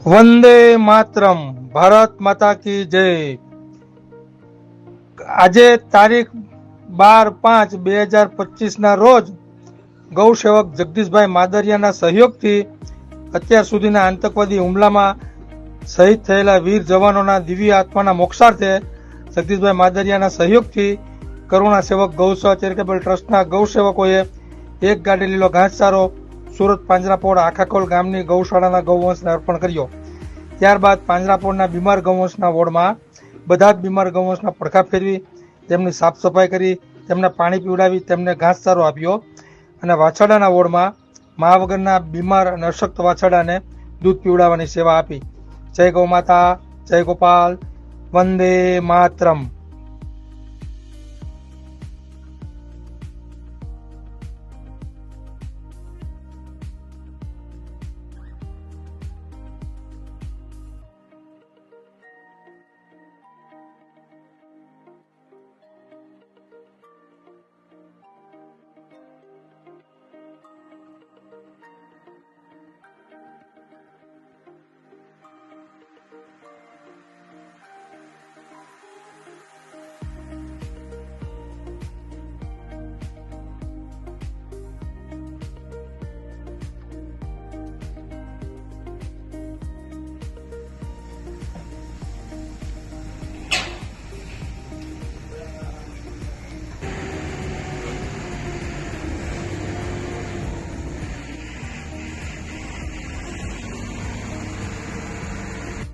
વંદે માતરમ. ભારત માતા કી જય. આજે તારીખ 12/5/2025 ના રોજ ગૌ સેવક જગદીશભાઈ માદરિયાના સહયોગથી અત્યાર સુધીના આતંકવાદી હુમલામાં શહીદ થયેલા વીર જવાનોના દિવ્ય આત્માના મોક્ષાર્થે જગદીશભાઈ માદરિયાના સહયોગથી કરુણા સેવક ગૌસેવા ચેરિટેબલ ટ્રસ્ટના ગૌ સેવકોએ એક ગાડી લીલો ઘાસચારો સુરત પાંજરાપોળ આખાકોલ ગામની ગૌશાળાના ગૌવંશને અર્પણ કર્યો. ત્યારબાદ પાંજરાપોળના બીમાર ગૌવંશના વોર્ડમાં બધા જ બીમાર ગૌવંશના પડખા ફેરવી તેમની સાફ સફાઈ કરી, તેમને પાણી પીવડાવી, તેમને ઘાસચારો આપ્યો અને વાછરડાના વોર્ડમાં મા વગરના બીમાર અને અશક્ત વાછરડાને દૂધ પીવડાવવાની સેવા આપી. જય ગૌ માતા, જય ગોપાલ, વંદે માતરમ.